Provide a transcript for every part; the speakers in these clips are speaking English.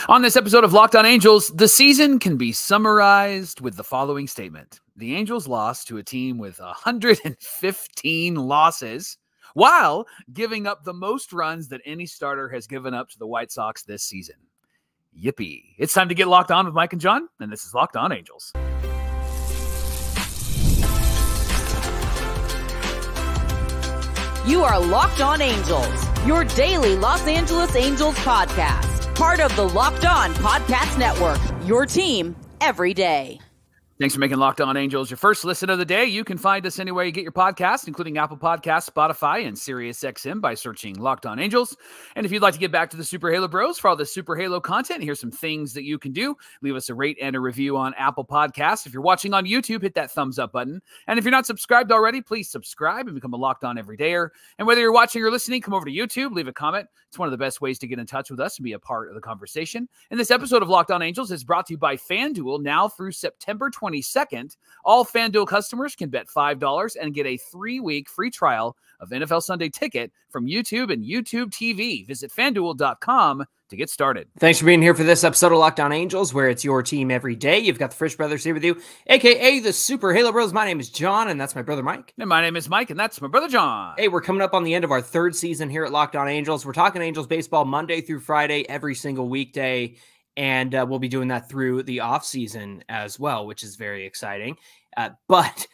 On this episode of Locked On Angels, the season can be summarized with the following statement. The Angels lost to a team with 115 losses while giving up the most runs that any starter has given up to the White Sox this season. Yippee. It's time to get locked on with Mike and John, and this is Locked On Angels. You are Locked On Angels, your daily Los Angeles Angels podcast. Part of the Locked On Podcast Network, your team every day. Thanks for making Locked On Angels your first listen of the day. You can find us anywhere you get your podcast, including Apple Podcasts, Spotify, and SiriusXM by searching Locked On Angels. And if you'd like to get back to the Super Halo Bros for all the Super Halo content, here's some things that you can do. Leave us a rate and a review on Apple Podcasts. If you're watching on YouTube, hit that thumbs up button. And if you're not subscribed already, please subscribe and become a Locked On Everydayer. And whether you're watching or listening, come over to YouTube, leave a comment. It's one of the best ways to get in touch with us and be a part of the conversation. And this episode of Locked On Angels is brought to you by FanDuel now through September 22nd. All FanDuel customers can bet $5 and get a 3-week free trial of NFL Sunday Ticket from YouTube and YouTube TV. Visit FanDuel.com to get started. Thanks for being here for this episode of Locked On Angels, where it's your team every day. You've got the Frisch Brothers here with you, a.k.a. the Super Halo Bros. My name is John, and that's my brother Mike. And my name is Mike, and that's my brother John. Hey, we're coming up on the end of our third season here at Locked On Angels. We're talking Angels baseball Monday through Friday, every single weekday. And we'll be doing that through the off season as well, which is very exciting. But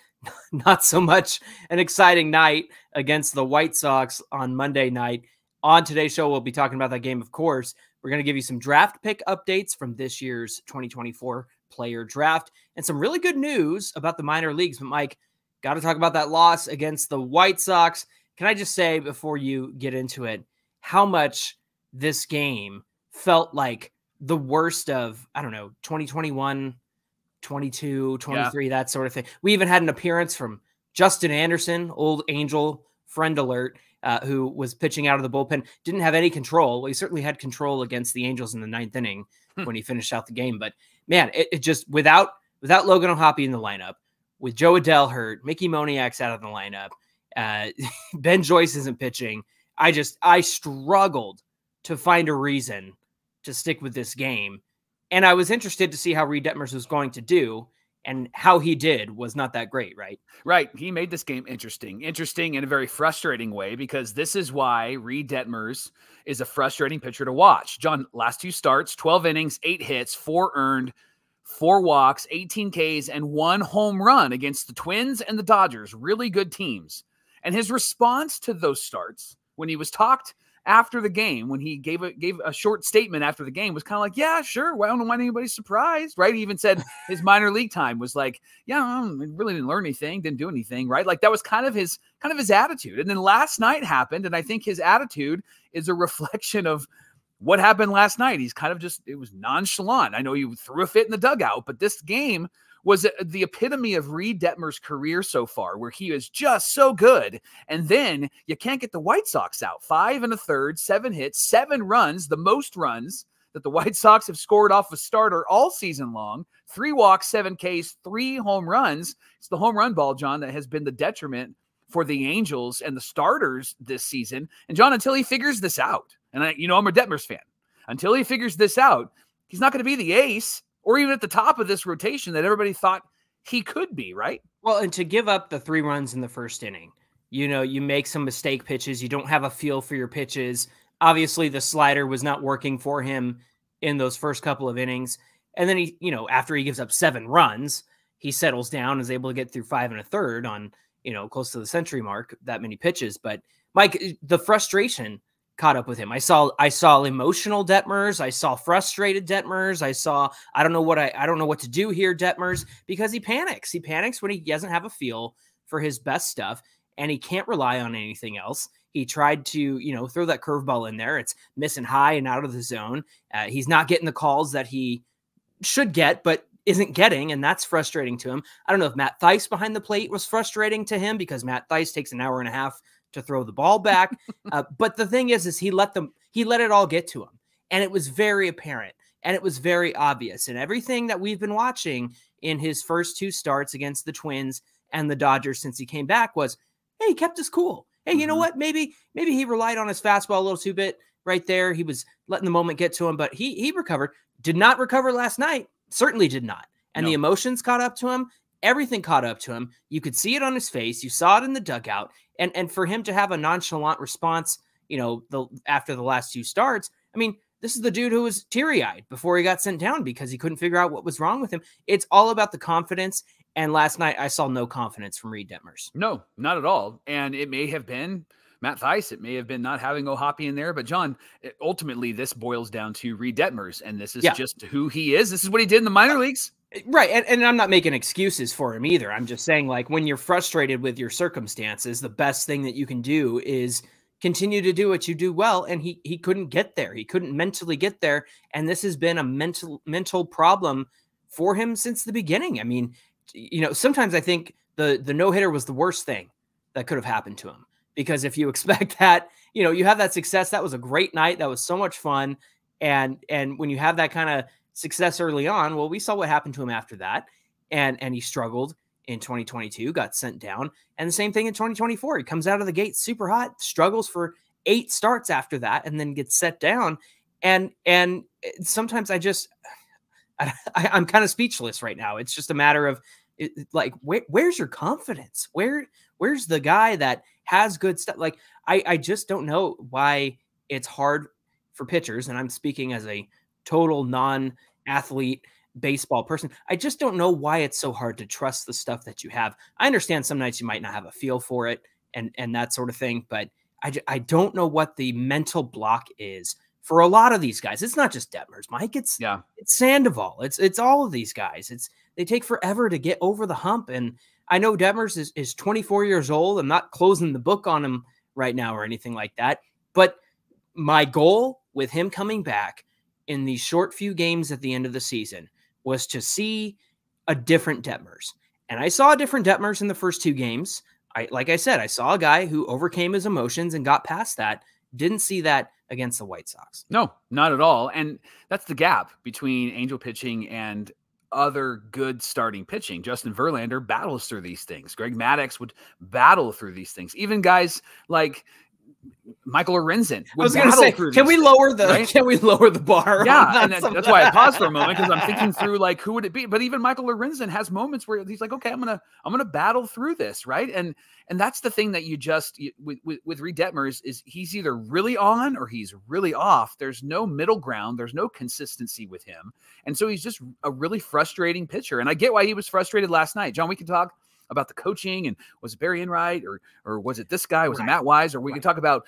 not so much an exciting night against the White Sox on Monday night. On today's show, we'll be talking about that game, of course. We're going to give you some draft pick updates from this year's 2024 player draft and some really good news about the minor leagues. But Mike, got to talk about that loss against the White Sox. Can I just say before you get into it, how much this game felt like the worst of, 2021, 22, 23, that sort of thing. We even had an appearance from Justin Anderson, old Angel friend alert, who was pitching out of the bullpen. Didn't have any control. Well, he certainly had control against the Angels in the ninth inning when he finished out the game. But man, it just without Logan O'Hoppe in the lineup, with Joe Adell hurt, Mickey Moniak's out of the lineup, Ben Joyce isn't pitching. I struggled to find a reason to stick with this game. And I was interested to see how Reid Detmers was going to do, and how he did was not that great, right? Right. He made this game interesting in a very frustrating way, because this is why Reid Detmers is a frustrating pitcher to watch. John, last 2 starts, 12 innings, 8 hits, 4 earned, 4 walks, 18 Ks, and 1 home run against the Twins and the Dodgers, really good teams. And his response to those starts, when he was talked after the game, when he gave a short statement after the game, was kind of like, yeah, sure. Well, I don't know why anybody's surprised, right? He even said his minor league time was like, yeah, I really didn't learn anything, didn't do anything, right? Like that was kind of his attitude. And then last night happened, and I think his attitude is a reflection of what happened last night. He's kind of it was nonchalant. I know he threw a fit in the dugout, but this game was the epitome of Reid Detmers' career so far, where he is just so good. And then you can't get the White Sox out. 5 1/3, 7 hits, 7 runs, the most runs that the White Sox have scored off a starter all season long. 3 walks, 7 Ks, 3 home runs. It's the home run ball, John, that has been the detriment for the Angels and the starters this season. And John, until he figures this out, and I'm a Detmers fan, until he figures this out, he's not going to be the ace or even at the top of this rotation that everybody thought he could be, right? Well, and to give up the 3 runs in the first inning, you make some mistake pitches. You don't have a feel for your pitches. Obviously, the slider was not working for him in those first couple of innings. And then he, after he gives up 7 runs, he settles down and is able to get through 5 1/3 on, close to the century mark, that many pitches. But Mike, the frustration caught up with him. I saw emotional Detmers. I saw frustrated Detmers. I saw, I don't know what to do here, Detmers, because he panics. He panics when he doesn't have a feel for his best stuff, and he can't rely on anything else. He tried to, throw that curveball in there. It's missing high and out of the zone. He's not getting the calls that he should get, but isn't getting, and that's frustrating to him. I don't know if Matt Thaiss behind the plate was frustrating to him, because Matt Thaiss takes an hour and a half to throw the ball back. But the thing is he let it all get to him. And it was very apparent, and it was very obvious. And everything that we've been watching in his first 2 starts against the Twins and the Dodgers since he came back was, hey, he kept us cool. Hey, you know what? Maybe he relied on his fastball a little too bit right there. He was letting the moment get to him, but he recovered. Did not recover last night. Certainly did not. And the emotions caught up to him. Everything caught up to him. You could see it on his face. You saw it in the dugout. And for him to have a nonchalant response, after the last 2 starts, I mean, this is the dude who was teary-eyed before he got sent down because he couldn't figure out what was wrong with him. It's all about the confidence. And last night I saw no confidence from Reid Detmers. No, not at all. And it may have been Matt Theis. It may have been not having O'Hoppe in there. But, John, ultimately this boils down to Reid Detmers. And this is just who he is. This is what he did in the minor leagues. Right. And I'm not making excuses for him either. I'm just saying, like, when you're frustrated with your circumstances, the best thing that you can do is continue to do what you do well. And he couldn't get there. He couldn't mentally get there. And this has been a mental problem for him since the beginning. I mean, sometimes I think the no-hitter was the worst thing that could have happened to him, because if you expect that, you have that success, that was a great night. That was so much fun. And when you have that kind of success early on, well, we saw what happened to him after that. And he struggled in 2022, got sent down. And the same thing in 2024. He comes out of the gate super hot, struggles for 8 starts after that, and then gets set down. And sometimes I'm kind of speechless right now. It's just a matter of where's your confidence? Where's the guy that has good stuff? Like, I just don't know why it's hard for pitchers. And I'm speaking as a total non-athlete baseball person. I just don't know why it's so hard to trust the stuff that you have. I understand some nights you might not have a feel for it and that sort of thing, but I don't know what the mental block is for a lot of these guys. It's not just Detmers, Mike. It's Sandoval. It's all of these guys. They take forever to get over the hump. And I know Detmers is 24 years old. I'm not closing the book on him right now or anything like that. But my goal with him coming back in these short few games at the end of the season was to see a different Detmers. And I saw a different Detmers in the first 2 games. Like I said, I saw a guy who overcame his emotions and got past that. Didn't see that against the White Sox. No, not at all. And that's the gap between Angel pitching and other good starting pitching. Justin Verlander battles through these things. Greg Maddux would battle through these things. Even guys like Michael Lorenzen would battle through these can we lower the bar? Yeah, and that's why I paused for a moment, because I'm thinking through, like, who would it be? But even Michael Lorenzen has moments where he's like, okay, I'm gonna battle through this, right? And that's the thing that with Reid Detmers is he's either really on or he's really off. There's no middle ground. There's no consistency with him, and so he's just a really frustrating pitcher. And I get why he was frustrated last night. John, we can talk about the coaching, and was it Barry Enright or was it this guy? Was it Matt Wise? Or we can talk about,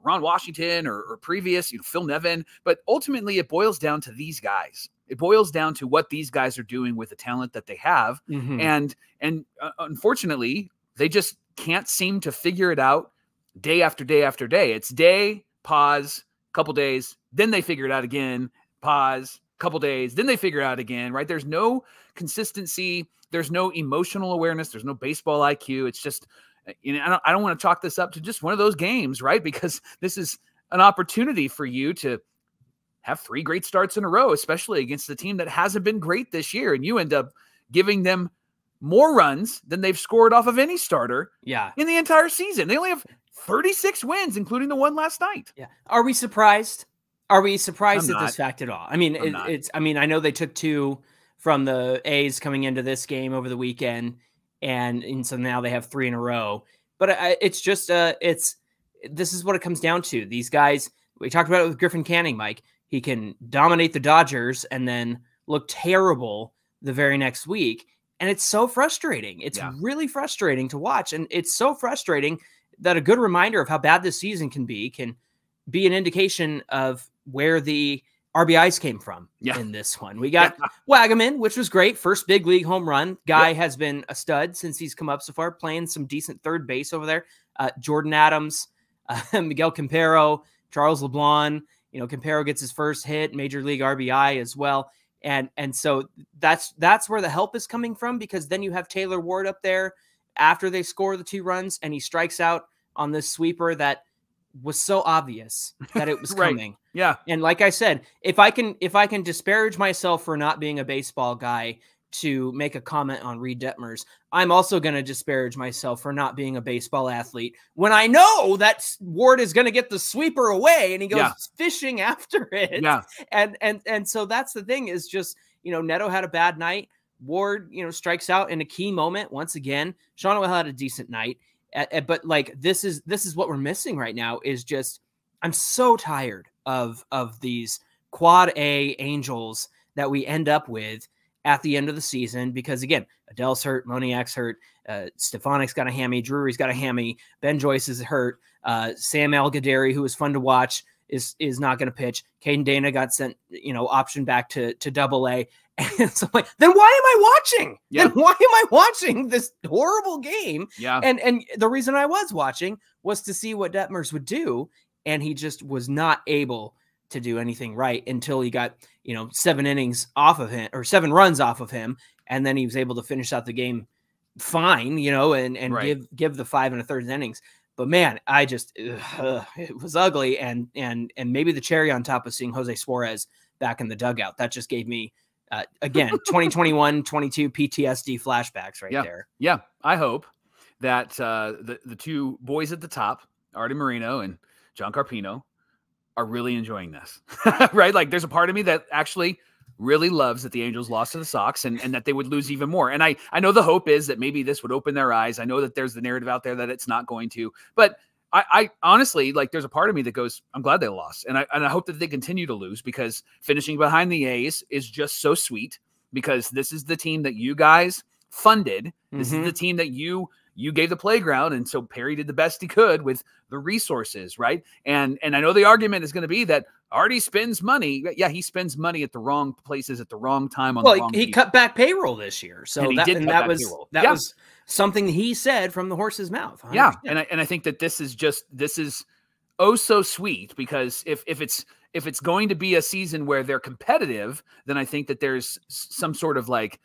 Ron Washington or previous, Phil Nevin. But ultimately it boils down to these guys. It boils down to what these guys are doing with the talent that they have. Mm-hmm. And unfortunately, they just can't seem to figure it out day after day after day. It's day, pause, couple days, then they figure it out again, pause, couple days, then they figure it out again, right? There's no consistency. There's no emotional awareness. There's no baseball IQ. It's just, I don't want to chalk this up to just one of those games, right? Because this is an opportunity for you to have 3 great starts in a row, especially against the team that hasn't been great this year. And you end up giving them more runs than they've scored off of any starter in the entire season. They only have 36 wins, including the one last night. Yeah. Are we surprised? Are we surprised at this fact at all? I mean, I know they took 2 from the A's coming into this game over the weekend, and so now they have 3 in a row. But it's just this is what it comes down to. These guys, we talked about it with Griffin Canning, Mike. He can dominate the Dodgers and then look terrible the very next week, and it's so frustrating. It's really frustrating to watch, and it's so frustrating that a good reminder of how bad this season can be an indication of where the RBIs came from in this one. We got Wagaman, which was great. First big league home run. Guy has been a stud since he's come up so far, playing some decent third base over there. Jordan Adams, Miguel Campero, Charles LeBlanc. Campero gets his first hit, major league RBI as well. And so that's where the help is coming from, because then you have Taylor Ward up there after they score the 2 runs, and he strikes out on this sweeper that was so obvious that it was coming. Yeah. And like I said, if I can disparage myself for not being a baseball guy to make a comment on Reid Detmers, I'm also going to disparage myself for not being a baseball athlete when I know that Ward is going to get the sweeper away and he goes fishing after it. Yeah. And so that's the thing is just, Neto had a bad night. Ward, strikes out in a key moment once again. Sean Will had a decent night, but like this is what we're missing right now is just I'm so tired of these quad A Angels that we end up with at the end of the season because again, Adele's hurt, Moniak's hurt, Stefanik's got a hammy, Drury's got a hammy, Ben Joyce is hurt, Sam Algadari, who was fun to watch, is not going to pitch. Caden Dana got sent, option back to Double-A. And so like, then why am I watching? Yeah. Then why am I watching this horrible game? Yeah. And the reason I was watching was to see what Detmers would do. And he just was not able to do anything right until he got, 7 innings off of him or 7 runs off of him. And then he was able to finish out the game fine, and right. give the 5 1/3 innings. But man, I just, it was ugly. And maybe the cherry on top of seeing Jose Suarez back in the dugout, that just gave me, again, 2021, 22 PTSD flashbacks right there. Yeah. I hope that the two boys at the top, Artie Moreno and John Carpino, are really enjoying this, right? Like there's a part of me that actually really loves that the Angels lost to the Sox and that they would lose even more. And I know the hope is that maybe this would open their eyes. I know that there's the narrative out there that it's not going to, but I honestly, like there's a part of me that goes, I'm glad they lost. And I hope that they continue to lose because finishing behind the A's is just so sweet because this is the team that you guys funded. This is the team that you gave the playground. And so Perry did the best he could with the resources. Right. And I know the argument is going to be that Artie spends money. Yeah. He spends money at the wrong places at the wrong time. He cut back payroll this year. So that was something he said from the horse's mouth. 100%. Yeah. And I think that this is oh so sweet because if it's going to be a season where they're competitive, then I think that there's some sort of like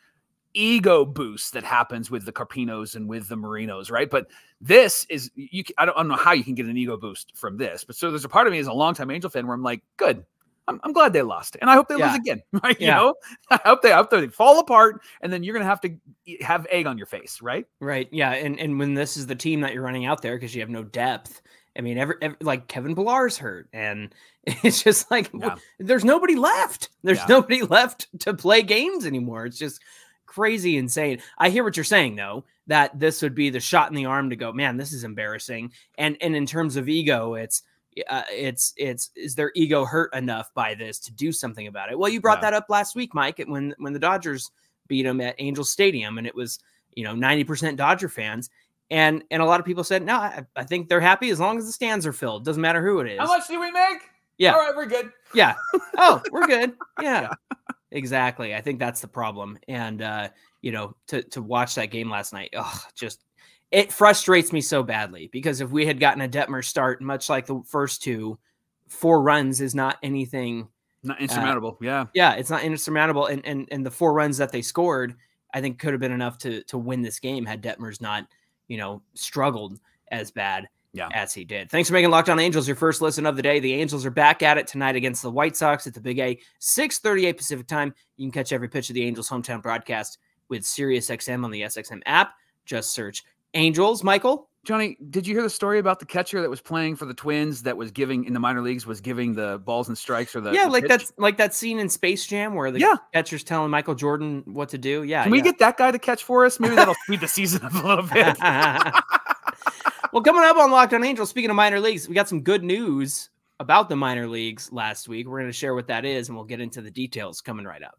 ego boost that happens with the Carpinos and with the Marinos, right? But this is I don't know how you can get an ego boost from this. But so there's a part of me as a longtime Angel fan where I'm like, good. I'm glad they lost, and I hope they lose again. Right? I hope they fall apart, and then you're gonna have to have egg on your face, right? Right. Yeah. And when this is the team that you're running out there because you have no depth. I mean, every like Kevin Pillar's hurt, and it's just like there's nobody left. There's nobody left to play games anymore. It's just crazy insane. I hear what you're saying though, that this would be the shot in the arm to go, man, this is embarrassing. And in terms of ego, it's is their ego hurt enough by this to do something about it? Well, you brought that up last week, Mike, when the Dodgers beat them at Angel Stadium, and it was 90% Dodger fans, and a lot of people said, no, I think they're happy as long as the stands are filled. Doesn't matter who it is. How much do we make? Yeah. All right, we're good. Yeah. Oh, we're good. Yeah. Exactly. I think that's the problem. And, to watch that game last night, it frustrates me so badly because if we had gotten a Detmer start, much like the first 4 runs is not anything. Not insurmountable. Yeah. It's not insurmountable. And the 4 runs that they scored, I think could have been enough to win this game had Detmers not, struggled as bad as he did. Thanks for making Locked On Angels your first listen of the day. The Angels are back at it tonight against the White Sox at the Big A, 6:38 Pacific time. You can catch every pitch of the Angels hometown broadcast with SiriusXM on the SXM app. Just search Angels. Michael? Johnny, did you hear the story about the catcher that was playing for the Twins that was giving in the minor leagues was giving the balls and strikes or the like that scene in Space Jam where the catcher's telling Michael Jordan what to do? Yeah. Can we get that guy to catch for us? Maybe that'll speed the season up a little bit. Well, coming up on Locked On Angels, speaking of minor leagues, we got some good news about the minor leagues last week. We're going to share what that is, and we'll get into the details coming right up.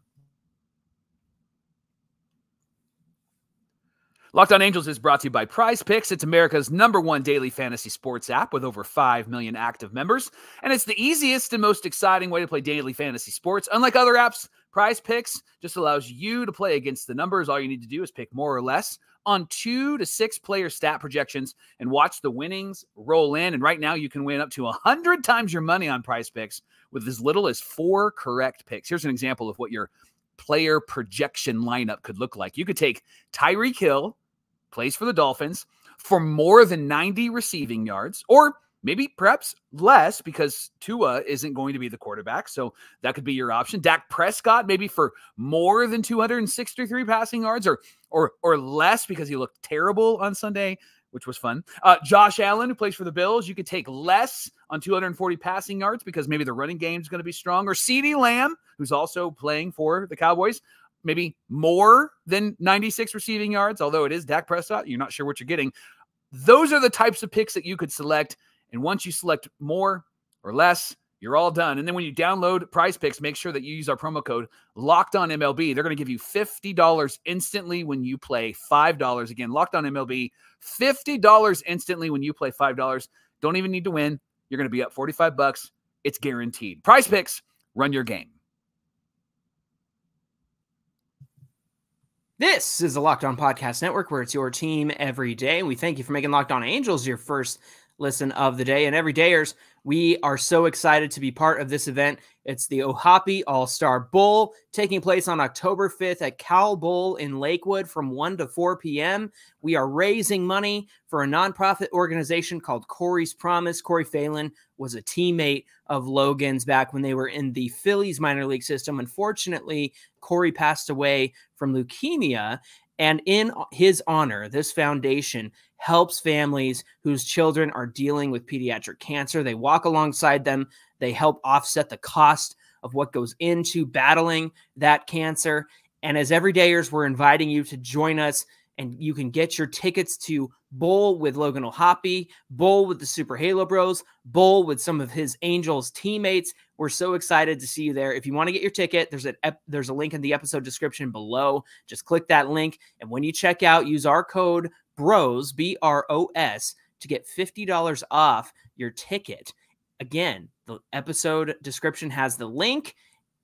Locked On Angels is brought to you by Prize Picks. It's America's #1 daily fantasy sports app with over 5 million active members. And it's the easiest and most exciting way to play daily fantasy sports. Unlike other apps, Prize Picks just allows you to play against the numbers. All you need to do is pick more or less on 2 to 6 player stat projections and watch the winnings roll in. And right now you can win up to 100 times your money on Prize Picks with as little as 4 correct picks. Here's an example of what your player projection lineup could look like. You could take Tyreek Hill, plays for the Dolphins, for more than 90 receiving yards, or maybe perhaps less because Tua isn't going to be the quarterback. So that could be your option. Dak Prescott, maybe for more than 263 passing yards or less because he looked terrible on Sunday, which was fun. Josh Allen, who plays for the Bills, you could take less on 240 passing yards because maybe the running game is going to be strong. Or CeeDee Lamb, who's also playing for the Cowboys, maybe more than 96 receiving yards, although it is Dak Prescott. You're not sure what you're getting. Those are the types of picks that you could select. And once you select more or less, you're all done. And then when you download Prize Picks, make sure that you use our promo code LOCKEDONMLB. They're going to give you $50 instantly when you play $5. Again, LOCKEDONMLB, $50 instantly when you play $5. Don't even need to win. You're going to be up $45. It's guaranteed. Prize Picks, run your game. This is the Locked On Podcast Network, where it's your team every day. We thank you for making Locked On Angels your first listen of the day. And everydayers, we are so excited to be part of this event. It's the O'Hoppe All-Star Bowl taking place on October 5th at Cal Bowl in Lakewood from 1 to 4 p.m. We are raising money for a nonprofit organization called Corey's Promise. Corey Phelan was a teammate of Logan's back when they were in the Phillies minor league system. Unfortunately, Corey passed away from leukemia. And in his honor, this foundation helps families whose children are dealing with pediatric cancer. They walk alongside them. They help offset the cost of what goes into battling that cancer. And as everydayers, we're inviting you to join us, and you can get your tickets to bowl with Logan O'Hoppe, bowl with the Super Halo Bros, bowl with some of his Angels teammates. We're so excited to see you there. If you want to get your ticket, there's a link in the episode description below. Just click that link, and when you check out, use our code BROS, B-R-O-S, to get $50 off your ticket. Again, the episode description has the link,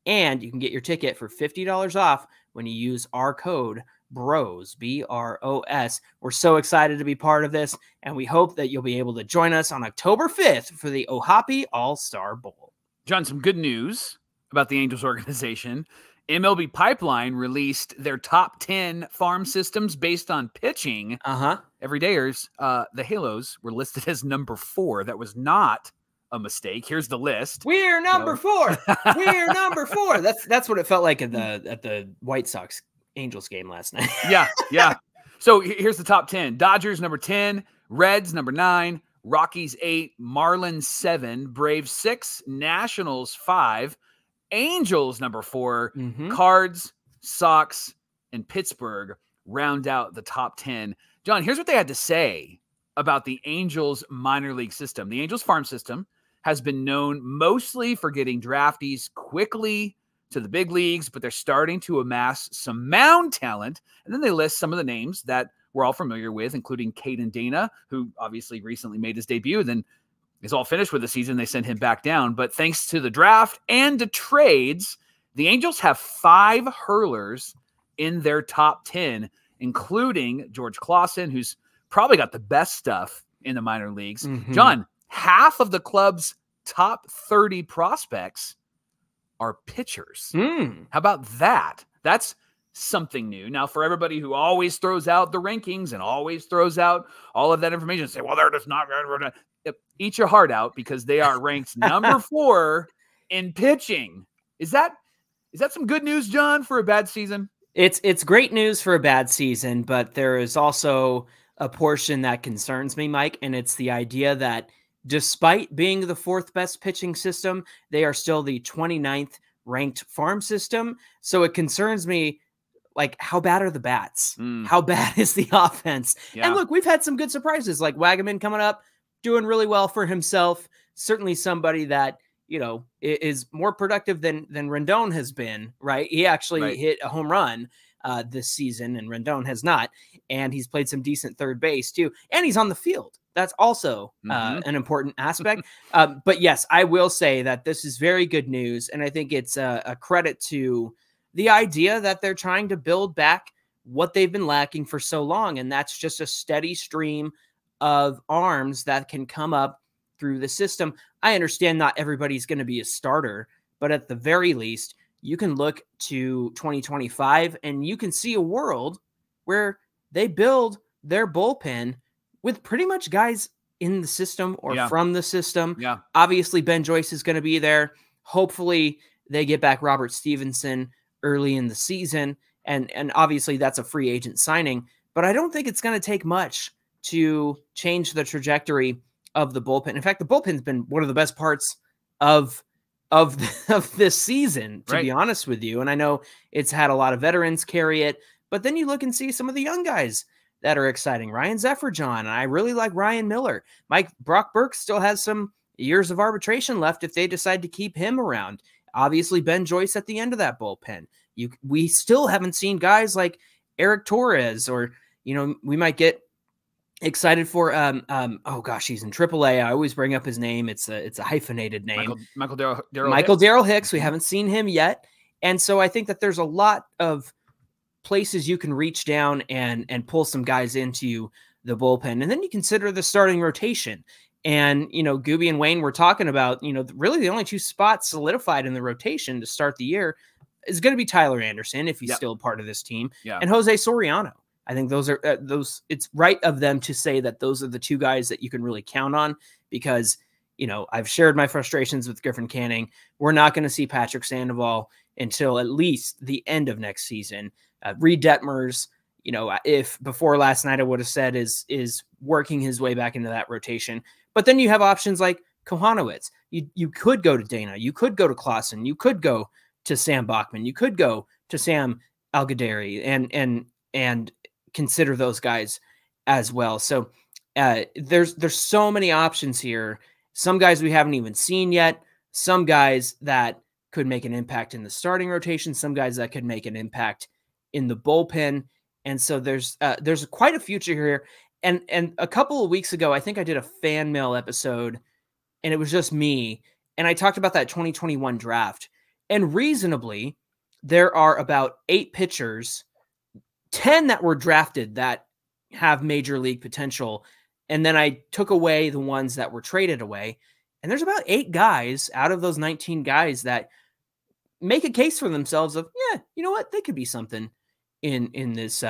and you can get your ticket for $50 off when you use our code BROS, B-R-O-S. We're so excited to be part of this, and we hope that you'll be able to join us on October 5th for the O'Hoppe All-Star Bowl. John, some good news about the Angels organization. MLB Pipeline released their top 10 farm systems based on pitching. Everydayers, the Halos were listed as number 4. That was not a mistake. Here's the list. We're number 4. We're number 4. That's what it felt like at the White Sox Angels game last night. Yeah. So here's the top 10. Dodgers number 10, Reds number 9, Rockies 8, Marlins 7, Braves 6, Nationals 5, Angels number 4, Cards, Sox, and Pittsburgh round out the top 10. John, here's what they had to say about the Angels minor league system. The Angels farm system has been known mostly for getting draftees quickly to the big leagues, but they're starting to amass some mound talent. And then they list some of the names that we're all familiar with, including Caden Dana, who obviously recently made his debut, then is all finished with the season. They sent him back down. But thanks to the draft and to trades, the Angels have 5 hurlers in their top 10, including George Clausen, who's probably got the best stuff in the minor leagues. John, half of the club's top 30 prospects are pitchers. How about that? That's something new. Now, for everybody who always throws out the rankings and always throws out all of that information and say, well, they're just not going to eat your heart out because they are ranked number 4 in pitching. Is that some good news, John, for a bad season? It's great news for a bad season, but there is also a portion that concerns me, Mike, and it's the idea that despite being the 4th best pitching system, they are still the 29th ranked farm system. So it concerns me, like, how bad are the bats? How bad is the offense? Yeah. And look, we've had some good surprises, like Wagaman coming up, doing really well for himself. Certainly somebody that, is more productive than Rendon has been, right? He actually hit a home run this season, and Rendon has not. And he's played some decent third base too. And he's on the field. That's also an important aspect. But yes, I will say that this is very good news. And I think it's a credit to the idea that they're trying to build back what they've been lacking for so long. And that's just a steady stream of arms that can come up through the system. I understand not everybody's going to be a starter, but at the very least, you can look to 2025 and you can see a world where they build their bullpen with pretty much guys in the system or Yeah. from the system. Yeah. Obviously, Ben Joyce is going to be there. Hopefully, they get back Robert Stevenson early in the season. And obviously, that's a free agent signing. But I don't think it's going to take much to change the trajectory of the bullpen. In fact, the bullpen's been one of the best parts of this season, to be honest with you. And I know it's had a lot of veterans carry it, but then you look and see some of the young guys that are exciting. Ryan Zefferjohn, and I really like Ryan Miller. Brock Burke still has some years of arbitration left if they decide to keep him around. Obviously, Ben Joyce at the end of that bullpen. We still haven't seen guys like Eric Torres, or, we might get excited for oh gosh, he's in AAA. I always bring up his name. It's a hyphenated name. Michael Darryl Hicks. We haven't seen him yet. And so I think that there's a lot of places you can reach down and pull some guys into the bullpen. And then you consider the starting rotation. And, Gooby and Wayne were talking about, really the only two spots solidified in the rotation to start the year is going to be Tyler Anderson, if he's still part of this team, and Jose Soriano. I think those are it's right of them to say that those are the two guys that you can really count on, because, I've shared my frustrations with Griffin Canning. We're not going to see Patrick Sandoval until at least the end of next season. Reid Detmers, if before last night I would have said is working his way back into that rotation. But then you have options like Kohanowitz. You could go to Dana. You could go to Clausen. You could go to Sam Bachman. You could go to Sam Algaderi and consider those guys as well. So there's so many options here. Some guys we haven't even seen yet. Some guys that could make an impact in the starting rotation. Some guys that could make an impact in the bullpen. And so there's quite a future here. And a couple of weeks ago, I think I did a fan mail episode, and it was just me. And I talked about that 2021 draft. And reasonably, there are about 8 pitchers, 10 that were drafted that have major league potential. And then I took away the ones that were traded away. And there's about 8 guys out of those 19 guys that make a case for themselves of, you know what, they could be something in this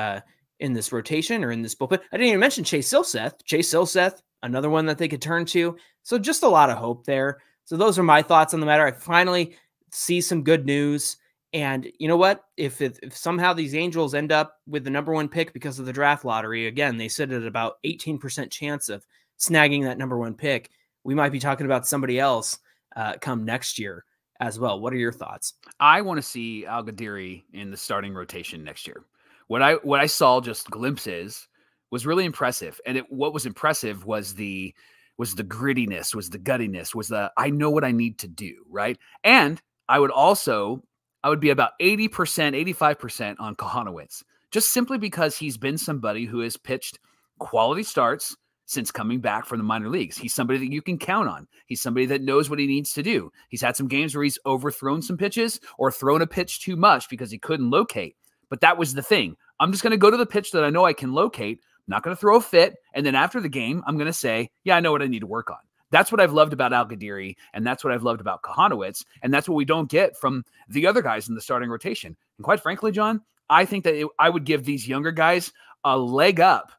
rotation or in this bullpen. I didn't even mention Chase Silseth, another one that they could turn to. So just a lot of hope there. So those are my thoughts on the matter. I finally see some good news. And you know what? If somehow these Angels end up with the number 1 pick because of the draft lottery, again, they sit at about 18% chance of snagging that number 1 pick. We might be talking about somebody else come next year as well. What are your thoughts? I want to see Algaderi in the starting rotation next year. What I saw just glimpses was really impressive. And what was impressive was the grittiness, was the guttiness, was the, I know what I need to do. Right. And I would be about 80%, 85% on Kohanowitz, just simply because he's been somebody who has pitched quality starts since coming back from the minor leagues. He's somebody that you can count on. He's somebody that knows what he needs to do. He's had some games where he's overthrown some pitches or thrown a pitch too much because he couldn't locate. But that was the thing. I'm just going to go to the pitch that I know I can locate. I'm not going to throw a fit. And then after the game, I'm going to say, I know what I need to work on. That's what I've loved about Algaderi, and that's what I've loved about Kohanowitz, and that's what we don't get from the other guys in the starting rotation. And quite frankly, John, I think that I would give these younger guys a leg up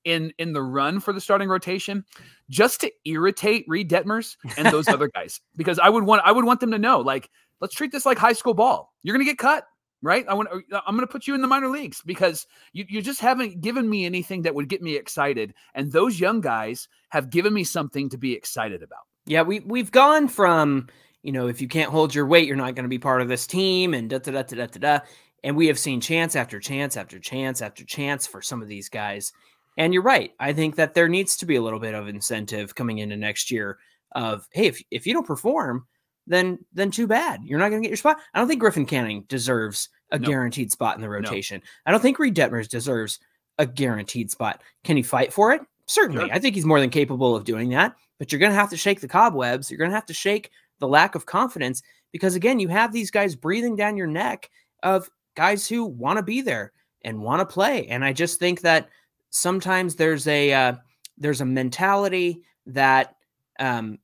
in the run for the starting rotation, just to irritate Reid Detmers and those other guys, because I would want them to know, like, let's treat this like high school ball. You're going to get cut, right? I'm going to put you in the minor leagues because you just haven't given me anything that would get me excited. And those young guys have given me something to be excited about. Yeah, we've gone from, if you can't hold your weight, you're not going to be part of this team, and da-da-da-da-da-da. And we have seen chance after chance after chance after chance for some of these guys. And you're right. I think that there needs to be a little bit of incentive coming into next year of, hey, if you don't perform, then too bad. You're not going to get your spot. I don't think Griffin Canning deserves a guaranteed spot in the rotation. No. I don't think Reid Detmers deserves a guaranteed spot. Can he fight for it? Certainly. Sure. I think he's more than capable of doing that. But you're going to have to shake the cobwebs. You're going to have to shake the lack of confidence because, again, you have these guys breathing down your neck of guys who want to be there and want to play. And I just think that sometimes there's a mentality that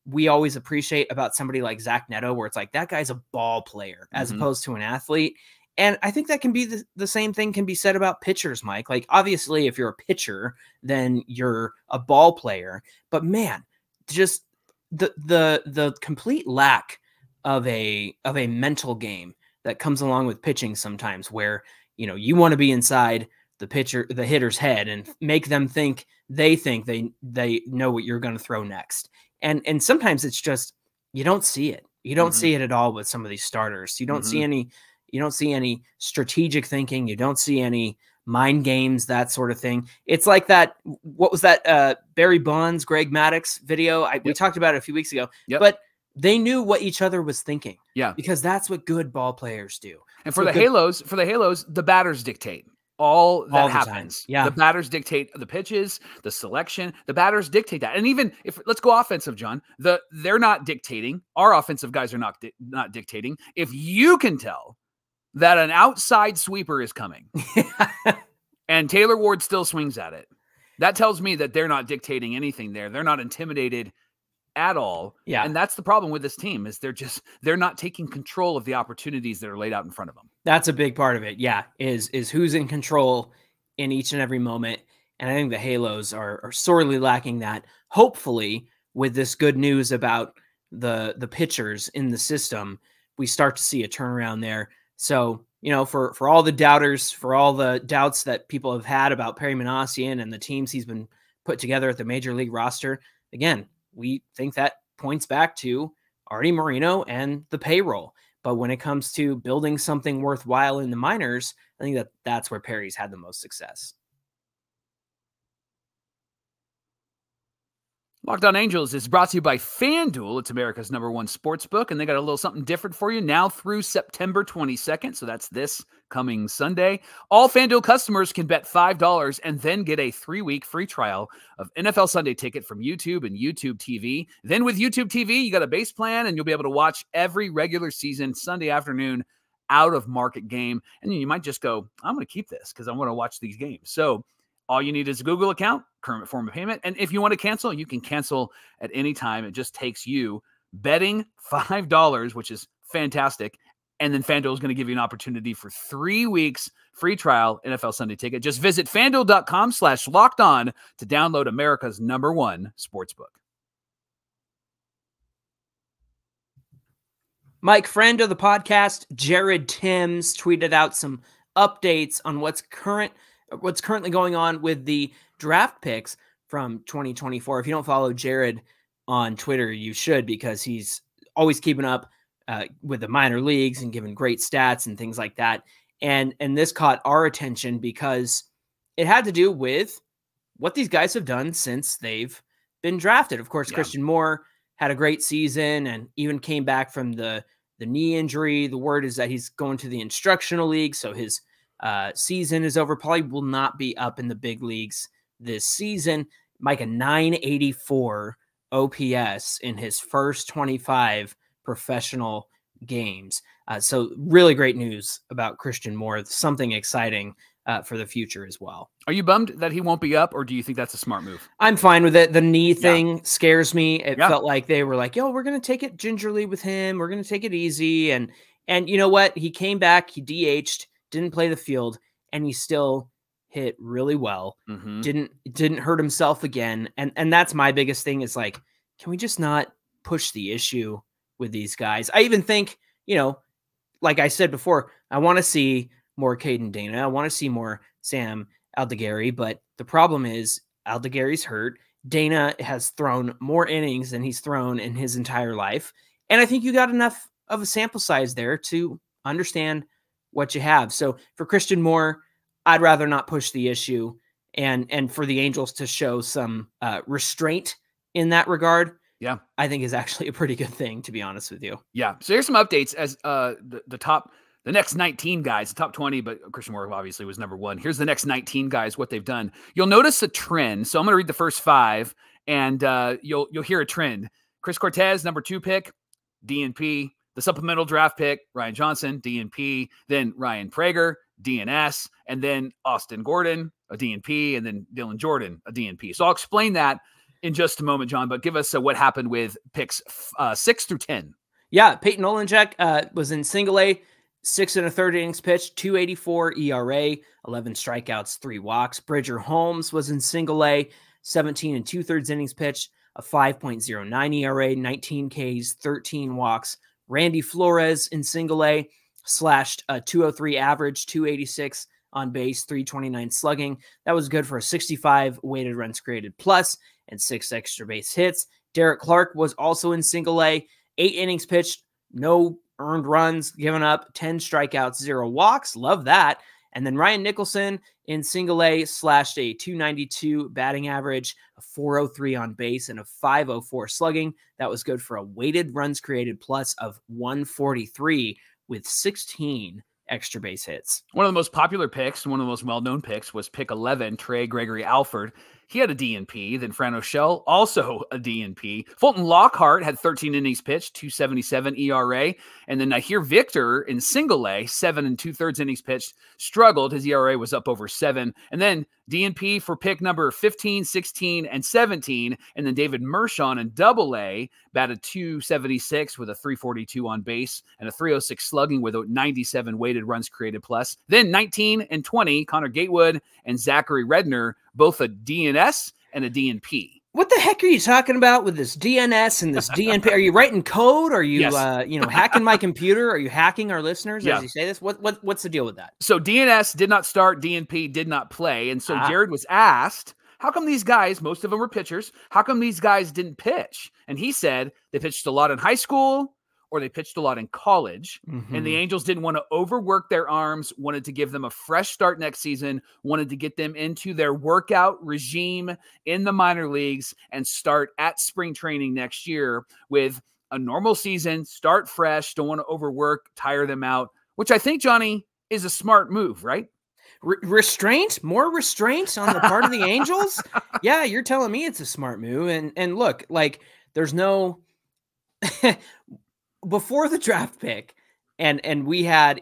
we always appreciate about somebody like Zach Neto, where it's like, that guy's a ball player as opposed to an athlete. And I think that can be the same thing can be said about pitchers, Mike. Like, obviously, if you're a pitcher, then you're a ball player. But man, just the complete lack of a mental game that comes along with pitching sometimes, where you want to be inside the hitter's head and make them think they know what you're going to throw next. And sometimes it's just you don't see it. You don't see it at all with some of these starters. You don't see any. You don't see any strategic thinking. You don't see any mind games, that sort of thing. It's like that. What was that? Barry Bonds, Greg Maddux video. We talked about it a few weeks ago. But they knew what each other was thinking. Yeah, because that's what good ball players do. And for the Halos, the batters dictate all that happens. Time. Yeah, the batters dictate the pitches, the selection. The batters dictate that. And even if let's go offensive, John, they're not dictating. Our offensive guys are not dictating. If you can tell that an outside sweeper is coming and Taylor Ward still swings at it, that tells me that they're not dictating anything there. They're not intimidated at all. Yeah. And that's the problem with this team is they're not taking control of the opportunities that are laid out in front of them. That's a big part of it. Yeah. Is who's in control in each and every moment. And I think the Halos are sorely lacking that. Hopefully, with this good news about the pitchers in the system, we start to see a turnaround there. So, for all the doubters, for all the doubts that people have had about Perry Manassian and the teams he's been put together at the major league roster, again, we think that points back to Artie Moreno and the payroll. But when it comes to building something worthwhile in the minors, I think that's where Perry's had the most success. Locked On Angels is brought to you by FanDuel. It's America's #1 sports book, and they got a little something different for you now through September 22nd. So that's this coming Sunday. All FanDuel customers can bet $5 and then get a 3-week free trial of NFL Sunday Ticket from YouTube and YouTube TV. Then with YouTube TV, you got a base plan, and you'll be able to watch every regular season Sunday afternoon out of market game. And you might just go, I'm going to keep this because I want to watch these games. So all you need is a Google account, current form of payment. And if you want to cancel, you can cancel at any time. It just takes you betting $5, which is fantastic. And then FanDuel is going to give you an opportunity for 3 weeks free trial NFL Sunday Ticket. Just visit FanDuel.com/lockedon to download America's #1 sportsbook. Mike, friend of the podcast, Jared Timms, tweeted out some updates on what's currently going on with the draft picks from 2024. If you don't follow Jared on Twitter, you should, because he's always keeping up with the minor leagues and giving great stats and things like that. And this caught our attention because it had to do with what these guys have done since they've been drafted. Of course, Christian Moore had a great season and even came back from the knee injury. The word is that he's going to the instructional league, so his season is over. Probably will not be up in the big leagues this season. Mike, a 984 OPS in his first 25 professional games. So really great news about Christian Moore. Something exciting for the future as well. Are you bummed that he won't be up, or do you think that's a smart move? I'm fine with it. The knee thing scares me. It felt like they were like, yo, we're going to take it gingerly with him. We're going to take it easy. And you know what? He came back, he DH'd, didn't play the field, and he still hit really well. Mm-hmm. Didn't hurt himself again. And that's my biggest thing is like, can we just not push the issue with these guys? I even think, like I said before, I want to see more Caden Dana. I want to see more Sam Aldegari, but the problem is Aldegari's hurt. Dana has thrown more innings than he's thrown in his entire life. And I think you got enough of a sample size there to understand what you have. So for Christian Moore, I'd rather not push the issue, and for the Angels to show some restraint in that regard. Yeah, I think is actually a pretty good thing, to be honest with you. Yeah. So here's some updates as the next 19 guys, the top 20, but Christian Moore obviously was #1. Here's the next 19 guys, what they've done. You'll notice a trend. So I'm going to read the first 5, and you'll hear a trend. Chris Cortez, #2 pick, DNP. The supplemental draft pick, Ryan Johnson, DNP. Then Ryan Prager, DNS. And then Austin Gordon, a DNP. And then Dylan Jordan, a DNP. So I'll explain that in just a moment, John, but give us what happened with picks 6 through 10. Yeah, Peyton Olenek was in single A. 6 1/3 innings pitched, 2.84 ERA, 11 strikeouts, 3 walks. Bridger Holmes was in single A, 17 2/3 innings pitched, a 5.09 ERA, 19 Ks, 13 walks. Randy Flores in single A slashed a 203 average, 286 on base, 329 slugging. That was good for a 65 weighted runs created plus and 6 extra base hits. Derek Clark was also in single A, 8 innings pitched, no earned runs given up, 10 strikeouts, 0 walks. Love that. And then Ryan Nicholson in single A slashed a 292 batting average, a 403 on base, and a 504 slugging. That was good for a weighted runs created plus of 143 with 16 extra base hits. One of the most popular picks, one of the most well-known picks was pick 11, Trey Gregory Alford. He had a DNP. Then Fran O'Shell, also a DNP. Fulton Lockhart had 13 innings pitched, 2.77 ERA. And then Nahir Victor in single A, 7 2/3 innings pitched, struggled. His ERA was up over 7. And then DNP for pick number 15, 16, and 17. And then David Mershon in double A batted 276 with a 342 on base and a 306 slugging with a 97 weighted runs created plus. Then 19 and 20, Connor Gatewood and Zachary Redner, both a DNS and a DNP. What the heck are you talking about with this DNS and this DNP? Are you writing code? Are you, Yes. Hacking my computer? Are you hacking our listeners Yeah. as you say this? What's the deal with that? So DNS did not start, DNP did not play. And so Jared was asked, how come these guys, most of them were pitchers, how come these guys didn't pitch? And he said they pitched a lot in high school or they pitched a lot in college. And the Angels didn't want to overwork their arms, wanted to give them a fresh start next season, wanted to get them into their workout regime in the minor leagues and start at spring training next year with a normal season, start fresh, don't want to overwork, tire them out, which I think, Johnny, is a smart move, right? Restraint? More restraint on the part of the Angels? Yeah, you're telling me it's a smart move. And look, like there's no before the draft pick, and we had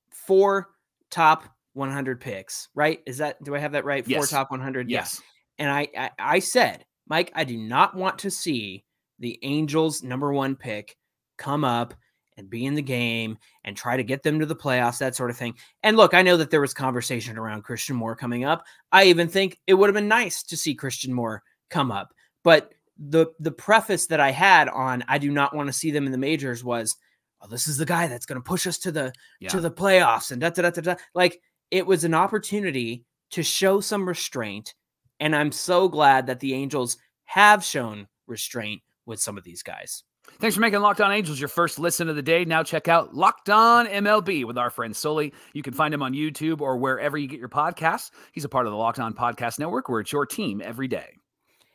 4 top 100 picks, right? Do I have that right? 4 Yes. top 100. Yes. And I said, Mike, I do not want to see the Angels' number 1 pick come up and be in the game and try to get them to the playoffs, that sort of thing. And look, I know that there was conversation around Christian Moore coming up. I even think it would have been nice to see Christian Moore come up. But the preface that I had on I do not want to see them in the majors was, oh, this is the guy that's going to push us to the playoffs and da. Like, it was an opportunity to show some restraint. And I'm so glad that the Angels have shown restraint with some of these guys. Thanks for making Locked On Angels your first listen of the day. Now check out Locked On MLB with our friend Sully. You can find him on YouTube or wherever you get your podcasts. He's a part of the Locked On Podcast Network, where it's your team every day.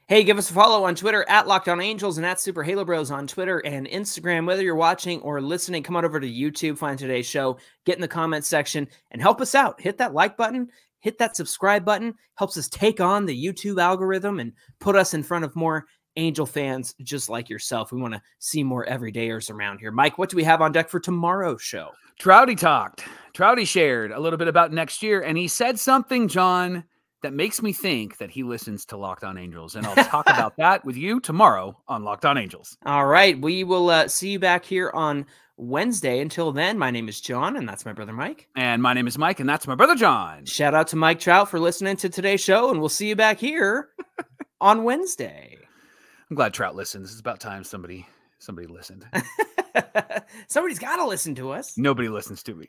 Hey, give us a follow on Twitter at Locked On Angels and at Super Halo Bros on Twitter and Instagram. Whether you're watching or listening, come on over to YouTube, find today's show, get in the comments section, and help us out. Hit that like button, hit that subscribe button. Helps us take on the YouTube algorithm and put us in front of more Angel fans just like yourself. We want to see more everydayers around here. Mike, what do we have on deck for tomorrow's show? Trouty talked. Trouty shared a little bit about next year, and he said something, John, that makes me think that he listens to Locked On Angels. And I'll talk about that with you tomorrow on Locked On Angels. All right. We will see you back here on Wednesday. Until then, my name is John, and that's my brother Mike. And my name is Mike, and that's my brother John. Shout out to Mike Trout for listening to today's show, and we'll see you back here on Wednesday. I'm glad Trout listens. It's about time somebody listened. Somebody's got to listen to us. Nobody listens to me.